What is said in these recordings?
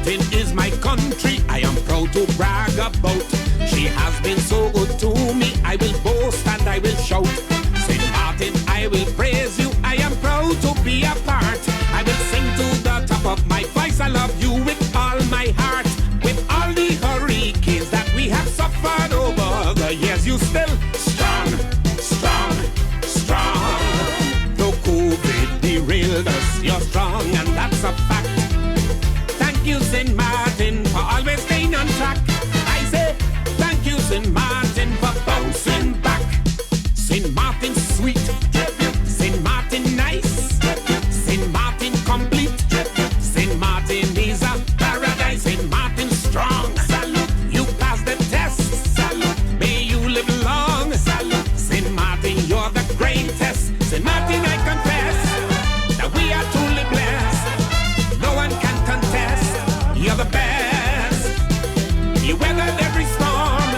Martin is my country, I am proud to brag about. She has been so good to me, I will boast and I will shout. St. Martin, I will praise you, I am proud to be a part. I will sing to the top of my voice, I love you with all my heart. With all the hurricanes that we have suffered over the years, you still strong, strong, strong. Though COVID derailed us, you're strong and that's a fact. Thank you, St. Martin, for always staying on track. I say, thank you, St. Martin, for bouncing back. St. Martin sweet, St. Martin nice, St. Martin complete, St. Martin is a paradise, St. Martin strong. Salute, you passed the test. Salute, may you live long. Salute, St. Martin, you're the greatest. St. Martin, I confess that we are truly blessed. No one can contest. You're the best. You weathered every storm.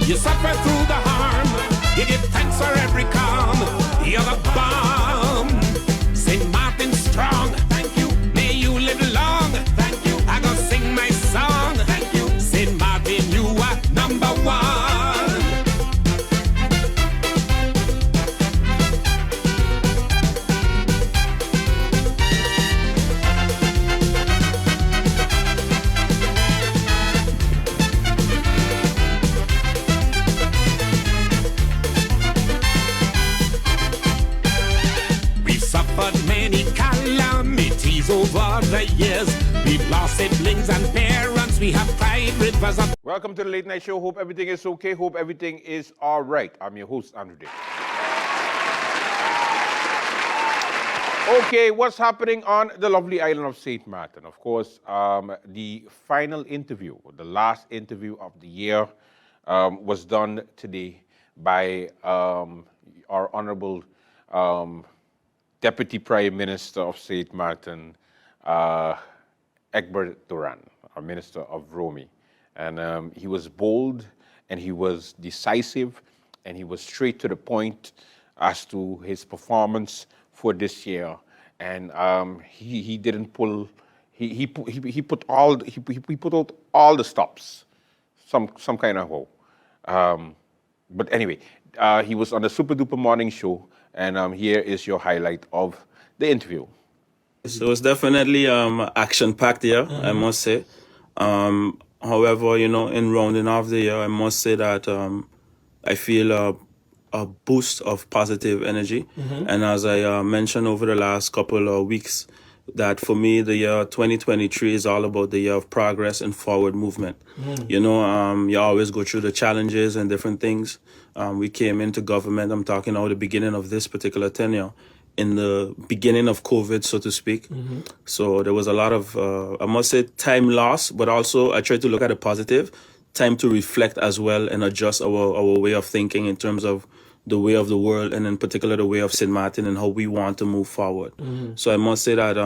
You suffered through the harm. You give thanks for every calm. You're the bomb. St. Martin strong. Thank you. May you live long. Thank you. I gonna sing my song. Thank you. St. Martin, you are number one. We've suffered many calamities over the years. We've lost siblings and parents. We have cried rivers of. Welcome to the Late Night Show. Hope everything is okay. Hope everything is all right. I'm your host, Andrew Day. Okay, what's happening on the lovely island of St. Martin? Of course, the final interview, the last interview of the year, was done today by our Honorable Deputy Prime Minister of St. Martin, Egbert Doran, our Minister of Romy. And he was bold, and he was decisive, and he was straight to the point as to his performance for this year. And he didn't pull. He put out all the stops, some kind of hoe. But anyway, he was on the Super Duper Morning Show, and here is your highlight of the interview. So it's definitely action-packed year, I must say. However, in rounding off the year, I must say that I feel a boost of positive energy. And as I mentioned over the last couple of weeks, that for me, the year 2023 is all about the year of progress and forward movement. You always go through the challenges and different things. We came into government, I'm talking about the beginning of this particular tenure, in the beginning of COVID, so to speak. So there was a lot of, I must say, time lost, but also I tried to look at the positive, time to reflect as well and adjust our way of thinking in terms of the way of the world, and in particular the way of St. Martin and how we want to move forward. So I must say that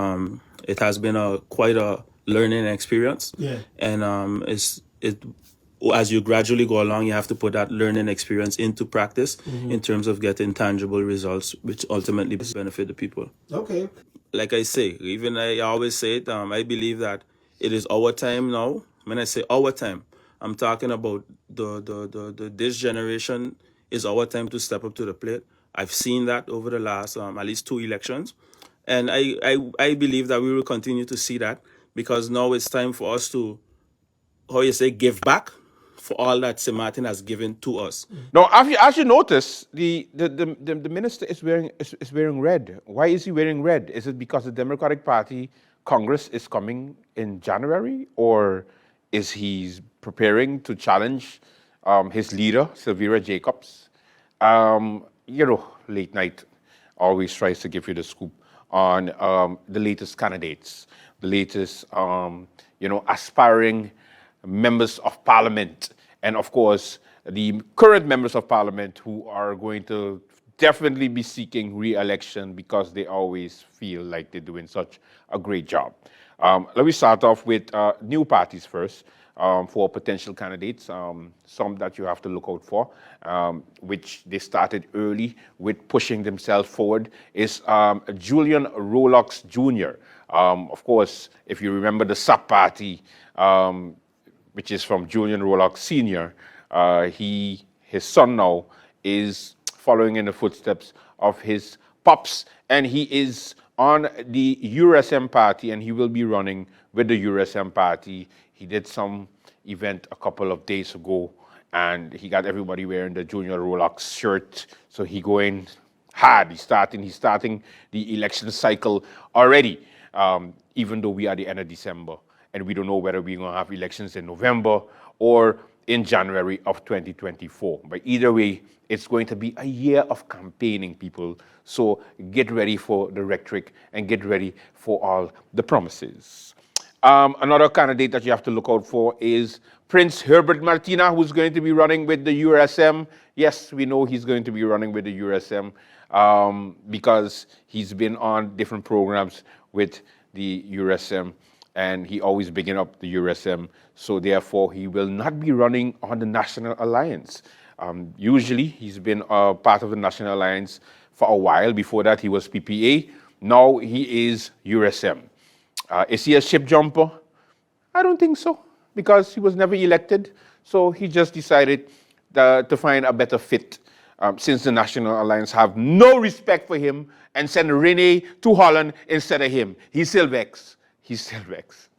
it has been quite a learning experience. Yeah. And as you gradually go along, you have to put that learning experience into practice in terms of getting tangible results, which ultimately benefit the people. Okay. Like I say, even I always say it, I believe that it is our time now. When I say our time, I'm talking about this generation. Is our time to step up to the plate. I've seen that over the last at least 2 elections. And I believe that we will continue to see that, because now it's time for us to, give back for all that St. Martin has given to us. Now, as you notice, the minister is wearing red. Why is he wearing red? Is it because the Democratic Party Congress is coming in January, or is he preparing to challenge his leader, Sylvia Jacobs? Late Night always tries to give you the scoop on the latest candidates, the latest, aspiring members of parliament, and of course, the current members of parliament who are going to definitely be seeking re-election because they always feel like they're doing such a great job. Let me start off with new parties first. for potential candidates, some that you have to look out for, which they started early with pushing themselves forward, is Julian Rolox Jr. Of course, if you remember the sub party, which is from Julian Rolox Sr., his son now is following in the footsteps of his pops, and he is on the URSM party, and he will be running with the URSM party. He did some event a couple of days ago, and he got everybody wearing the Junior Rolex shirt. So he going hard. He's starting the election cycle already, even though we are the end of December, and we don't know whether we're going to have elections in November or in January of 2024. But either way, it's going to be a year of campaigning, people. So get ready for the rhetoric and get ready for all the promises. Another candidate that you have to look out for is Prince Herbert Martina, who's going to be running with the URSM. Yes, we know he's going to be running with the URSM because he's been on different programs with the URSM, and he always bigging up the URSM. So therefore, he will not be running on the National Alliance. Usually, he's been part of the National Alliance for a while. Before that, he was PPA. Now he is URSM. Is he a ship jumper? I don't think so, because he was never elected. So he just decided to find a better fit, since the National Alliance have no respect for him and send Rene to Holland instead of him. He's still vexed. He's still vexed.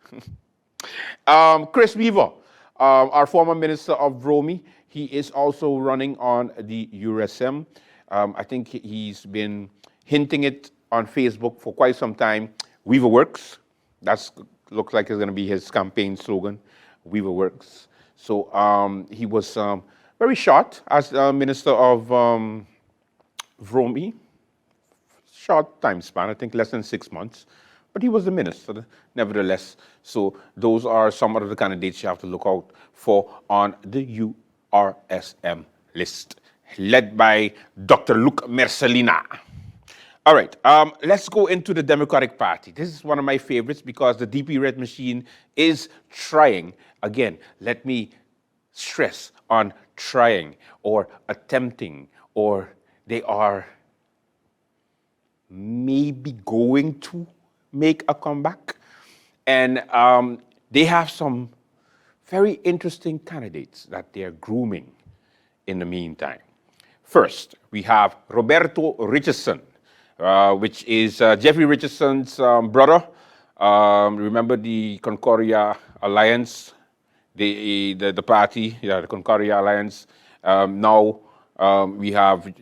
Chris Weaver, our former Minister of Romy, he is also running on the URSM. I think he's been hinting it on Facebook for quite some time. Weaver Works. That looks like it's going to be his campaign slogan, Weaver Works. So he was very short as Minister of Romy. Short time span, I think less than 6 months. But he was the minister, nevertheless. So those are some of the candidates you have to look out for on the URSM list, led by Dr. Luc Mercelina. All right, let's go into the Democratic Party. This is one of my favorites because the DP Red Machine is trying. Again, let me stress on trying or attempting, or they are maybe going to make a comeback. And they have some very interesting candidates that they're grooming in the meantime. First, we have Roberto Richardson, which is Jeffrey Richardson's brother. Remember the Concordia Alliance, the party, the Concordia Alliance. Now we have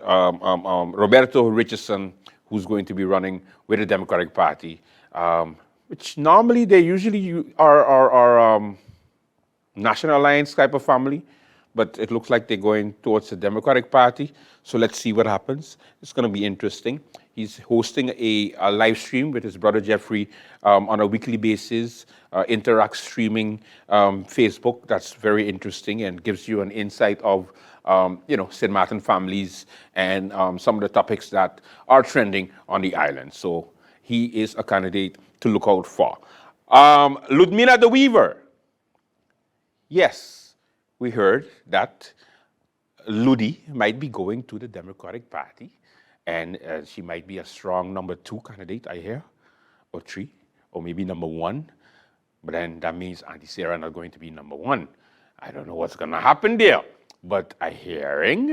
Roberto Richardson, who's going to be running with the Democratic Party, which normally they usually are National Alliance type of family, but it looks like they're going towards the Democratic Party. So let's see what happens. It's going to be interesting. He's hosting a live stream with his brother Jeffrey on a weekly basis, interact streaming Facebook. That's very interesting and gives you an insight of St. Martin families and some of the topics that are trending on the island. So he is a candidate to look out for. Ludmila the Weaver. Yes, we heard that Ludi might be going to the Democratic Party, and she might be a strong number 2 candidate, I hear, or 3, or maybe number 1. But then that means Auntie Sarah not going to be number 1. I don't know what's going to happen there. But we hearing,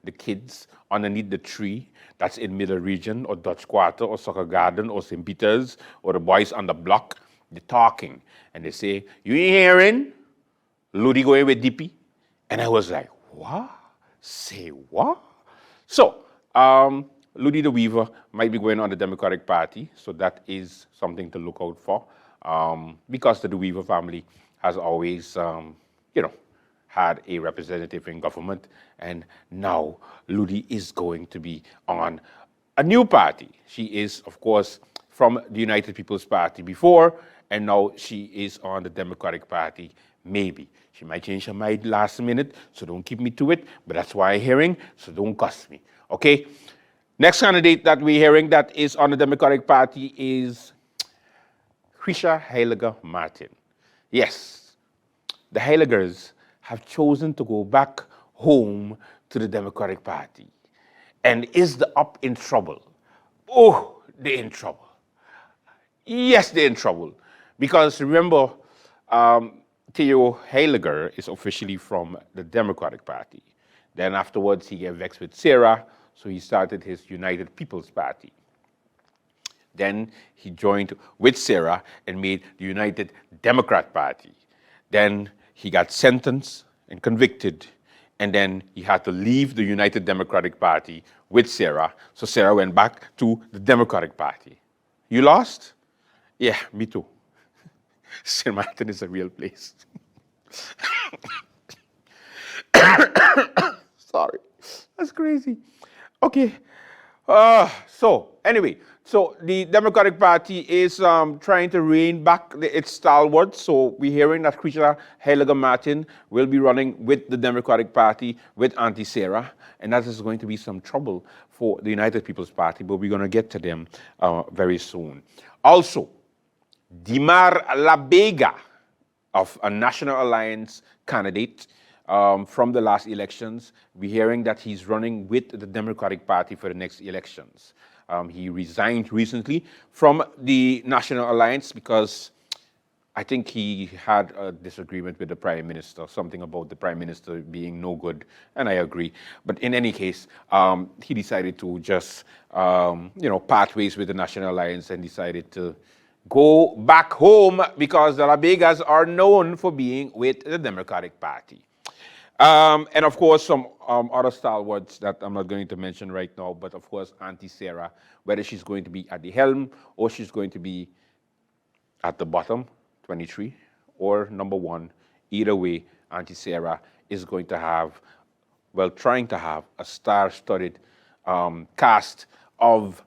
the kids underneath the tree that's in Middle Region or Dutch Quarter or Soccer Garden or St. Peter's, or the boys on the block, they're talking. And they say, you ain't hearing? Ludi going with DP? And I was like, what? Say what? So, Ludi the Weaver might be going on the Democratic Party, so that is something to look out for, because the Weaver family has always, had a representative in government, and now Ludi is going to be on a new party. She is, of course, from the United People's Party before, and now she is on the Democratic Party, maybe. She might change her mind last minute, so don't keep me to it, but that's why I'm hearing, so don't cuss me, okay? Next candidate that we're hearing that is on the Democratic Party is Krisha Heiliger Martin. Yes, the Heiligers have chosen to go back home to the Democratic Party. And is the UP in trouble? Oh, they're in trouble. Yes, they're in trouble. Because remember, Theo Heiliger is officially from the Democratic Party. Then afterwards, he got vexed with Sarah, so he started his United People's Party. Then he joined with Sarah and made the United Democrat Party. Then he got sentenced and convicted, and then he had to leave the United Democratic Party with Sarah. So Sarah went back to the Democratic Party. You lost? Yeah, me too. St. Martin is a real place. Sorry, that's crazy. Okay, so anyway, so the Democratic Party is trying to rein back its stalwarts. So we're hearing that Krisha Heiliger Martin will be running with the Democratic Party with Auntie Sarah, and that is going to be some trouble for the United People's Party, but we're going to get to them very soon. Also, Dimar Labega, of a National Alliance candidate from the last elections. We're hearing that he's running with the Democratic Party for the next elections. He resigned recently from the National Alliance because I think he had a disagreement with the Prime Minister, something about the Prime Minister being no good, and I agree. But in any case, he decided to just, part ways with the National Alliance and decided to go back home because the Labegas are known for being with the Democratic Party. And of course, some other stalwarts that I'm not going to mention right now, but of course, Auntie Sarah, whether she's going to be at the helm or she's going to be at the bottom, 23, or number 1, either way, Auntie Sarah is going to have, trying to have a star-studded cast of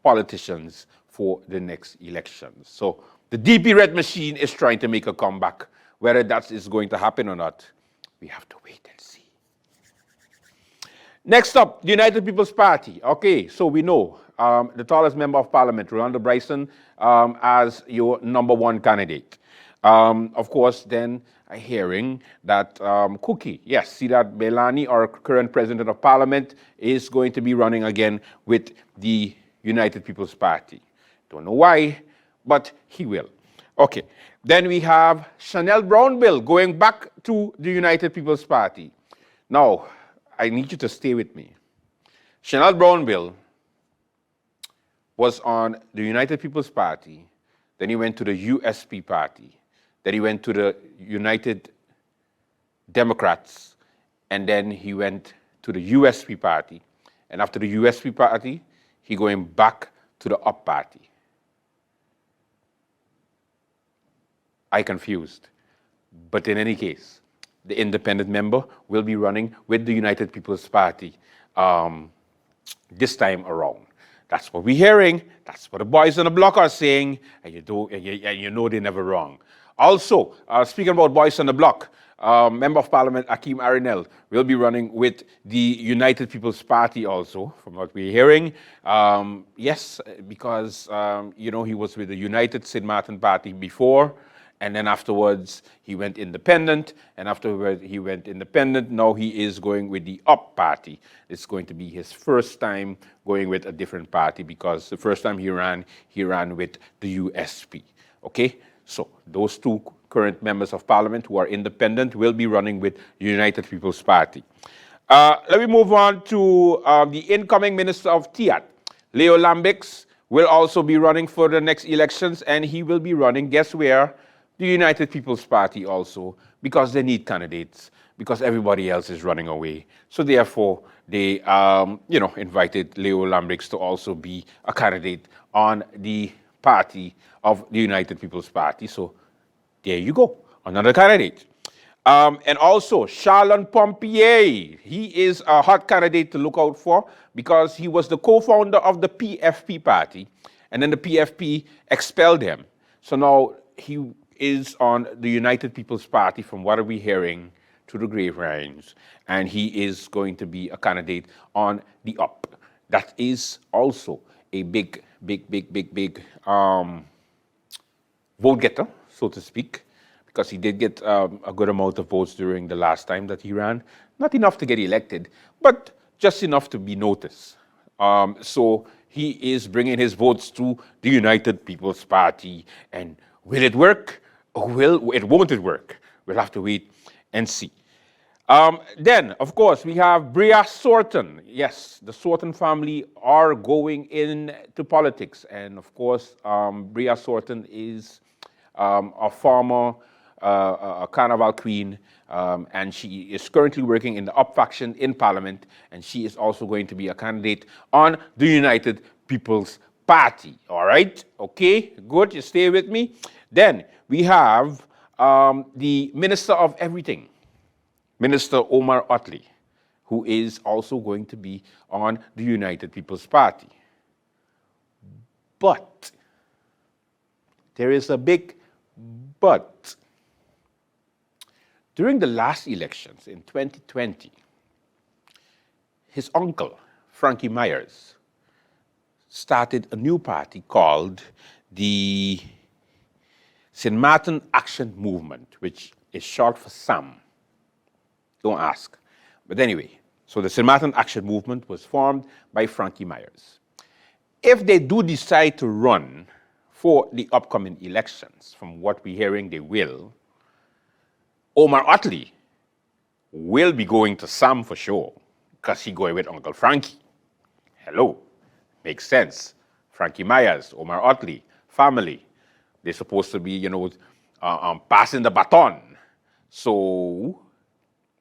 politicians for the next elections. So the DP Red machine is trying to make a comeback. Whether that is going to happen or not, we have to wait and see. Next up, the United People's Party. Okay, so we know the tallest member of parliament, Rolanda Bryson, as your number 1 candidate. Of course, then hearing that Cookie, yes, Sidat Belani, our current president of parliament, is going to be running again with the United People's Party. Don't know why, but he will. Okay, then we have Chanel Brownbill going back to the United People's Party. Now, I need you to stay with me. Chanel Brownbill was on the United People's Party, then he went to the USP Party, then he went to the United Democrats, and then he went to the USP Party. And after the USP Party, he going back to the UP Party. I confused. But in any case, the independent member will be running with the United People's Party this time around. That's what we're hearing. That's what the boys on the block are saying, and you know they're never wrong. Also, speaking about boys on the block, Member of Parliament Akeem Arinel will be running with the United People's Party also, from what we're hearing. Yes, because, he was with the United St. Martin Party before, and then afterwards he went independent, and afterwards he went independent. Now he is going with the UP Party. It's going to be his first time going with a different party because the first time he ran with the USP. Okay, so those 2 current members of parliament who are independent will be running with the United People's Party. Let me move on to the incoming Minister of TIAT, Leo Lambix, will also be running for the next elections, and he will be running, guess where? The United People's Party also, because they need candidates, because everybody else is running away. So therefore, they, invited Leo Lambix to also be a candidate on the party of the United People's Party. So there you go, another candidate. And also, Charlon Pompier, he is a hot candidate to look out for because he was the co-founder of the PFP party, and then the PFP expelled him. So now he is on the United People's Party, from what are we hearing through the grapevines, and he is going to be a candidate on the UP. That is also a big vote getter, so to speak, because he did get a good amount of votes during the last time that he ran. Not enough to get elected, but just enough to be noticed. So he is bringing his votes to the United People's Party. And will it work? Or won't it work? We'll have to wait and see. Then, of course, we have Bria Sorton. Yes, the Sorton family are going into politics. And, of course, Bria Sorton is a former a carnival queen, and she is currently working in the Up faction in Parliament, and she is also going to be a candidate on the United People's Party. All right? Okay, good. You stay with me. Then we have the Minister of Everything, Minister Omar Otley, who is also going to be on the United People's Party. But there is a big but. During the last elections in 2020, his uncle, Frankie Myers, started a new party called the St. Martin Action Movement, which is short for SAM. Don't ask. But anyway, so the St. Martin Action Movement was formed by Frankie Myers. If they do decide to run for the upcoming elections, from what we're hearing they will, Omar Otley will be going to SAM for sure, because he's going with Uncle Frankie. Hello, makes sense. Frankie Myers, Omar Otley, family. They're supposed to be, passing the baton. So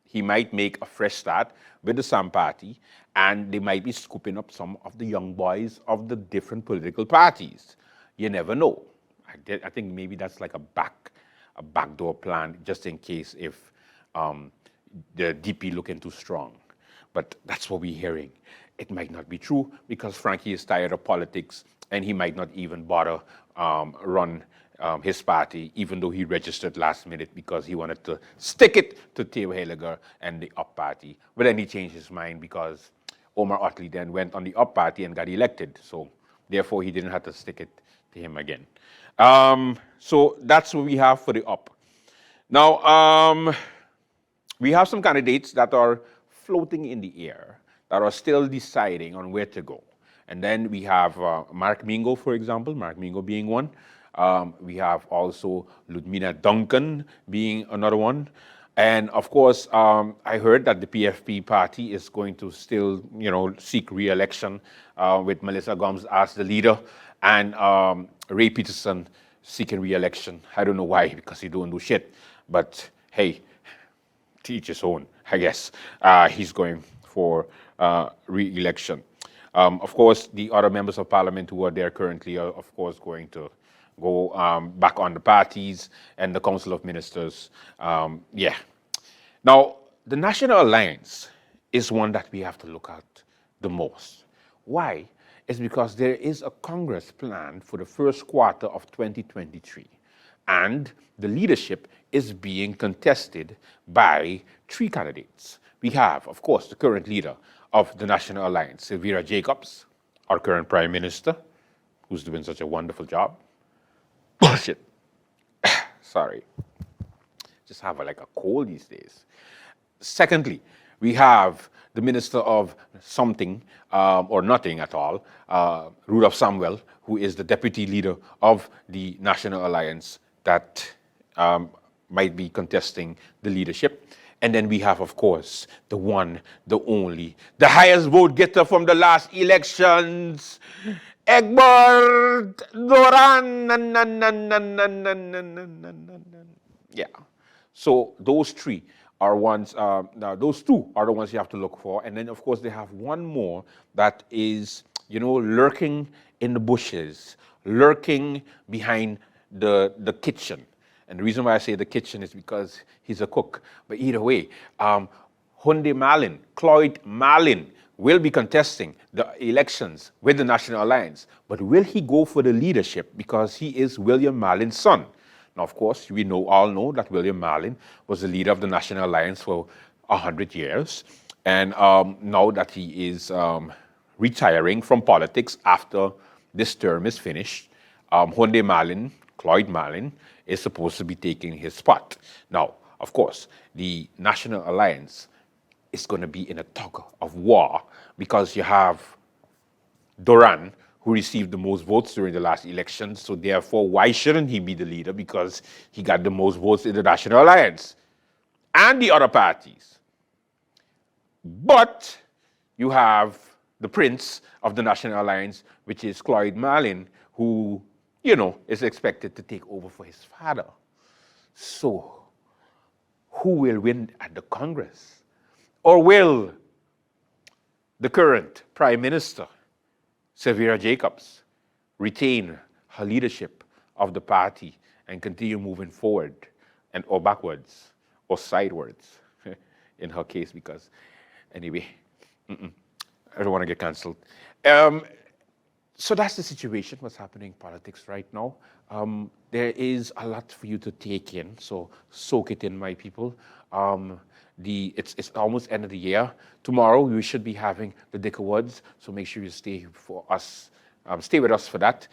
he might make a fresh start with the SAM party, and they might be scooping up some of the young boys of the different political parties. You never know. I think maybe that's like a backdoor plan, just in case if the DP looking too strong. But that's what we're hearing. It might not be true, because Frankie is tired of politics, and he might not even bother run his party, even though he registered last minute because he wanted to stick it to Theo Heiliger and the Up Party. But then he changed his mind because Omar Otley then went on the Up Party and got elected. So therefore, he didn't have to stick it to him again. So that's what we have for the Up. Now, we have some candidates that are floating in the air, that are still deciding on where to go. And then we have Mark Mingo, for example, Mark Mingo being one. We have also Ludmina Duncan being another one. And of course, I heard that the PFP party is going to still, seek re-election with Melissa Gomes as the leader, and Ray Peterson seeking re-election. I don't know why, because he don't do shit. But hey, to each his own, I guess. He's going for re-election. Of course, the other members of parliament who are there currently are, of course, going to go back on the parties and the Council of Ministers. Yeah. Now, the National Alliance is one that we have to look at the most. Why? It's because there is a Congress planned for the first quarter of 2023. And the leadership is being contested by 3 candidates. We have, of course, the current leader of the National Alliance, Sylvia Jacobs, our current Prime Minister, who's doing such a wonderful job. Bullshit. Sorry. Just have like a cold these days. Secondly, we have the Minister of something or nothing at all, Rudolph Samuel, who is the deputy leader of the National Alliance that might be contesting the leadership. And then we have, of course, the one, the only, the highest vote getter from the last elections, Egbert Doran. Yeah. So those 3 are ones, those 2 are the ones you have to look for. And then, of course, they have one more that is, lurking in the bushes, lurking behind the kitchen. And the reason why I say the kitchen is because he's a cook. But either way, Hunde Malin, Cloyd Malin, will be contesting the elections with the National Alliance. But will he go for the leadership because he is William Malin's son? Now, of course, we all know that William Malin was the leader of the National Alliance for 100 years. And now that he is retiring from politics after this term is finished, Cloyd Marlin, is supposed to be taking his spot. Now, of course, the National Alliance is going to be in a tug of war because you have Doran, who received the most votes during the last election. So therefore, why shouldn't he be the leader? Because he got the most votes in the National Alliance and the other parties. But you have the prince of the National Alliance, which is Cloyd Marlin, who, is expected to take over for his father. So who will win at the Congress? Or will the current Prime Minister, Severa Jacobs, retain her leadership of the party and continue moving forward or backwards or sidewards in her case? Because anyway, I don't want to get cancelled. So that's the situation, what's happening in politics right now. There is a lot for you to take in, so soak it in, my people. It's almost end of the year. Tomorrow we should be having the Dick Awards, so make sure you stay with us for that.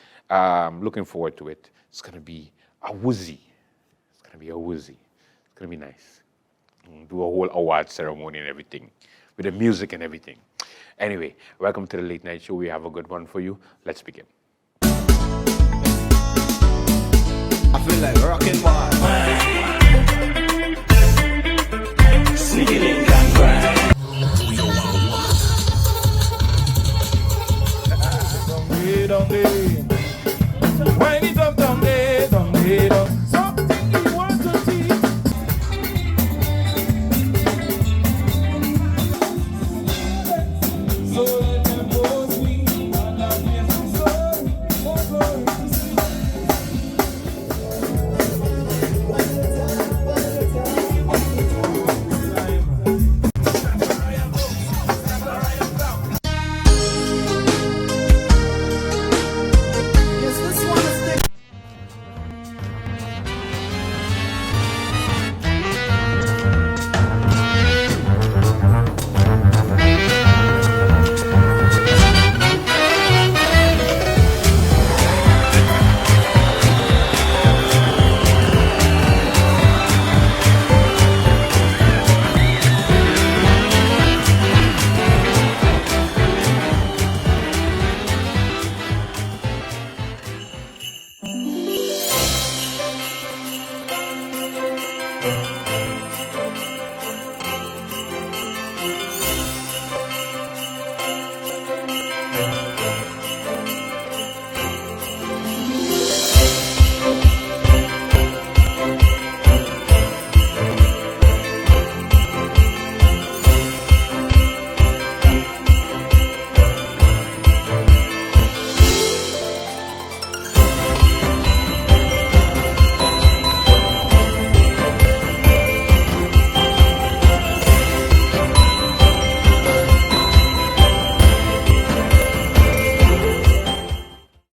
Looking forward to it. It's gonna be a woozy. It's gonna be nice. Do a whole award ceremony and everything, with the music and everything. Anyway, welcome to the Late Night Show. We have a good one for you. Let's begin.